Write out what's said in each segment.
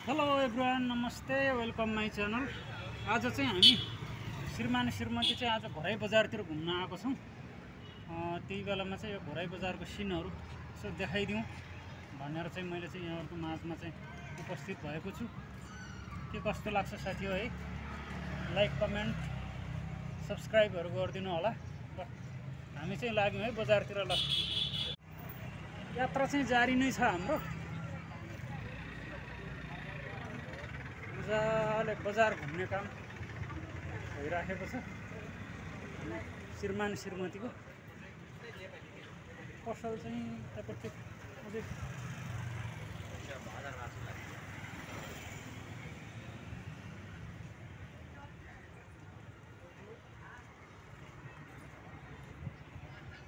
Hello everyone, नमस्ते, welcome my channel. आज चाहिँ हामी श्रीमान श्रीमती चाहिँ आज घोराई बजारतिर घुम्न आएको छौँ। त्यही बेलामा चाहिँ यो घोराई बजारको सिनहरू यसो देखाइदिउँ भनेर चाहिँ मैले चाहिँ यहाँहरूको माझमा चाहिँ उपस्थित भएको छु। के कस्तो लाग्छ साथी हो है, लाइक कमेन्ट सब्सक्राइबहरू गरिदिनु होला। ल हामी चाहिँ लाग्यौँ है बजारतिर। ल यात्रा चाहिँ जारी नै छ हाम्रो। मजाले बजार घुम्ने काम भइराखेको छ। श्रीमान श्रीमतीको पसल चाहिँ त्यहाँपट्टि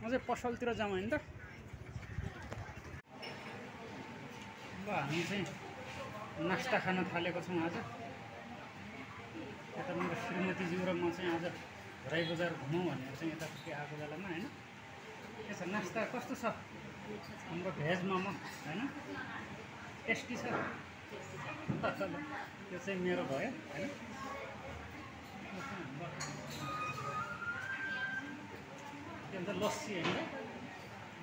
अझै पसलतिर जाउँ होइन त। ल हामी चाहिँ नास्ता खान थालेको छौँ आज। यता मेरो श्रीमतीज्यू र म चाहिँ आज घोराई बजार घुमौँ भनेर चाहिँ यतापट्टि आएको बेलामा होइन। के छ नास्ता कस्तो छ हाम्रो भेज मोमो होइन, टेस्टी छ। त्यो चाहिँ मेरो भयो होइन। के भन्छ लस्सी होइन,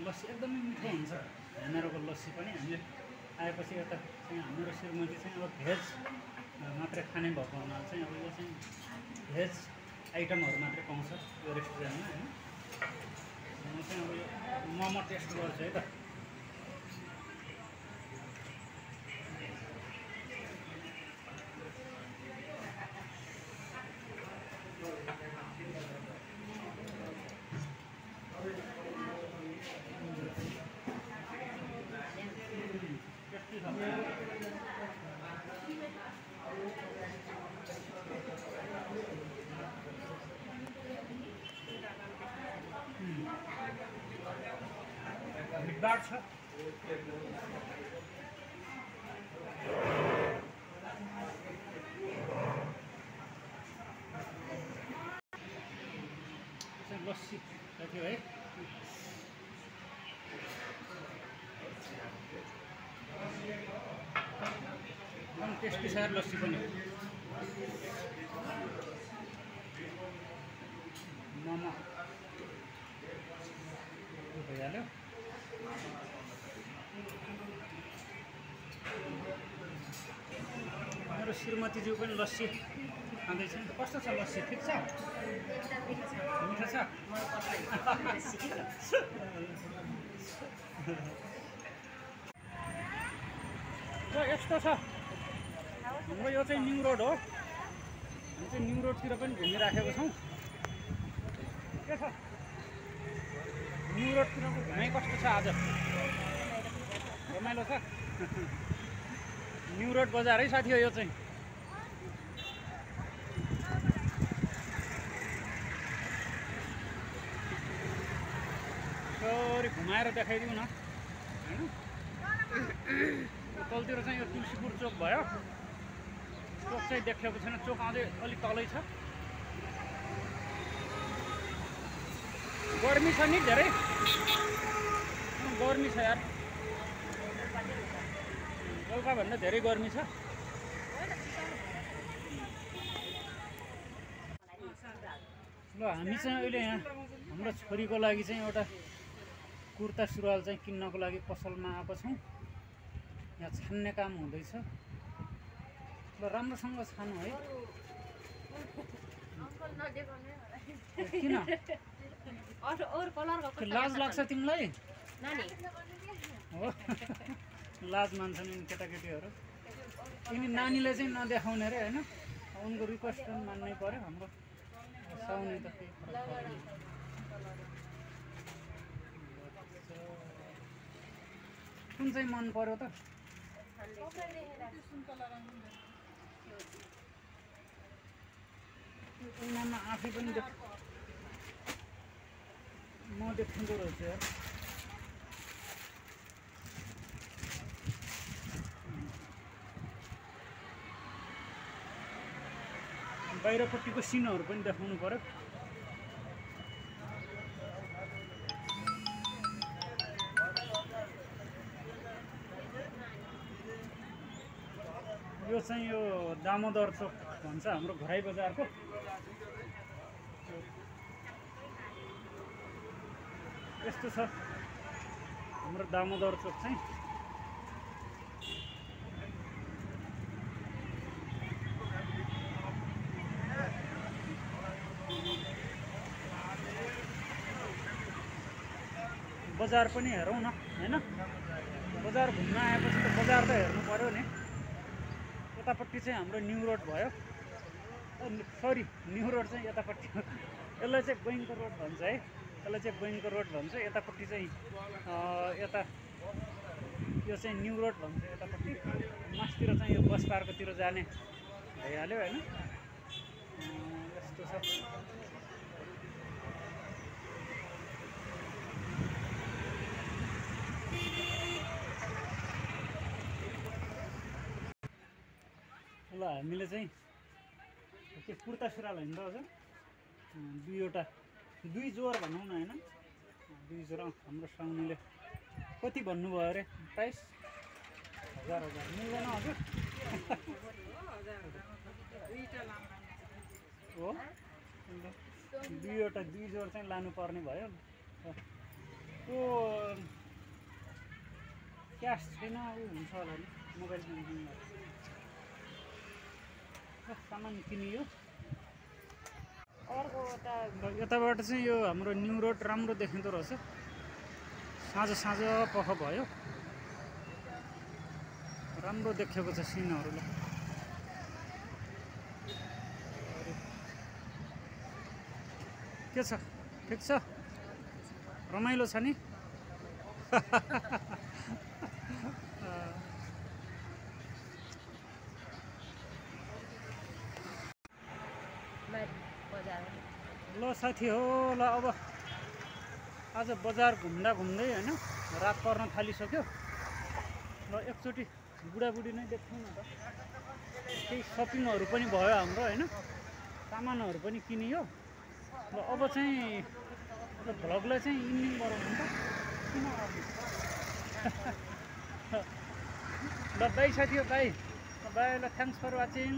लस्सी एकदमै मिठो हुन्छ हामीहरूको लस्सी पनि। हामीले आएपछि यता चाहिँ हाम्रो श्रीमती चाहिँ अब भेज मात्रै खाने भएको हुनाले चाहिँ अब यो चाहिँ भेज आइटमहरू मात्रै पाउँछ यो रेस्टुरेन्टमा होइन। म चाहिँ अब यो मोमो टेस्ट गर्छु है त। भिडभाड छ। लस्सी थियो है। एकदम टेस्टी छ लस्सी पनि। मोमो भइहाल्यो। मेरो श्रीमतीज्यू पनि लस्सी खाँदैछ। कस्तो छ लस्सी, ठिक छ, मिठो छ। र यस्तो छ हाम्रो यो चाहिँ न्यू रोड हो। हामी चाहिँ न्यू रोडतिर पनि घुमिराखेको छौँ। के छ न्यू रोडतिरको घुमाइ कस्तो छ आज, रमाइलो छ। न्यू रोड बजार है साथी हो यो चाहिँ। थोरै घुमाएर देखाइदिउँ न होइन। तलतिर चाहिँ यो तुलसीपुर चोक भयो। चोक चाहिँ देखेको छैन, चोक अझै अलिक तलै छ। गर्मी छ नि धेरै, गर्मी छ यार। बेलुकाभन्दा धेरै गर्मी छ। ल हामी चाहिँ अहिले यहाँ हाम्रो छोरीको लागि चाहिँ एउटा कुर्ता सुरुवाल चाहिँ किन्नको लागि पसलमा आएको छौँ। यहाँ छान्ने काम हुँदैछ। ल राम्रोसँग छान्नु है। किन लाज लाग्छ तिमीलाई? हो लाज मान्छन् यिनी केटाकेटीहरू। यिनी नानीलाई चाहिँ नदेखाउने रे होइन। उनको रिक्वेस्ट पनि मान्नै पर्यो हाम्रो। साउने त केही फरक पर्दैन। कुन चाहिँ मन पर्यो त? उनीमा आफै पनि म देखाउँदो रहेछ यार। बाहिरपट्टिको सिनहरू पनि देखाउनु पर्यो। यो चाहिँ यो दामोदर चोक भन्छ हाम्रो घराइ बजारको। यस्तो छ हाम्रो दामोदर चोक चाहिँ। बजार पनि हेरौँ न हैन, बजार घुम्न आएपछि त बजार त हेर्नु पर्यो नि। यतापट्टि चाहिँ हाम्रो न्यू रोड भयो, सरी न्यू रोड चाहिँ यतापट्टि हो, यसलाई चाहिँ गोइङको रोड भन्छ है, यसलाई चाहिँ गोइङको रोड भन्छ। यतापट्टि चाहिँ यता यो चाहिँ न्यू रोड भन्छ यतापट्टि। मासतिर चाहिँ यो बस पार्कतिर जाने भइहाल्यो हैन। यस्तो छ। ल हामीले चाहिँ के कुर्ता सुरुवाल होइन त अझ दुई जोर भनौँ न होइन, दुई जोर। हाम्रो साउनीले कति भन्नुभयो अरे प्राइस? 1000 मिल्दैन हजुर हो, दुई जोर चाहिँ लानुपर्ने भयो। त्यो क्यास छैन, ऊ हुन्छ होला नि मोबाइल ब्याङ्किङ सामान किनियो। अर्को यताबाट चाहिँ यो हाम्रो न्यू रोड राम्रो देखिँदो रहेछ, साँझ पख भयो, राम्रो देखेको छ सिनहरूलाई। के छ, ठिक छ, रमाइलो छ नि ल साथी हो। ल अब आज बजार घुम्दा घुम्दै होइन रात पर्न थालिसक्यो। ल एकचोटि बुढाबुढी नै देख्छौँ न त। केही सपिङहरू पनि भयो हाम्रो होइन, सामानहरू पनि किनियो। ल अब चाहिँ भ्लगलाई चाहिँ इन्डिङ गराउनु त किन ल बाई साथी हो, बाई बाई। ल थ्याङ्क्स फर वाचिङ।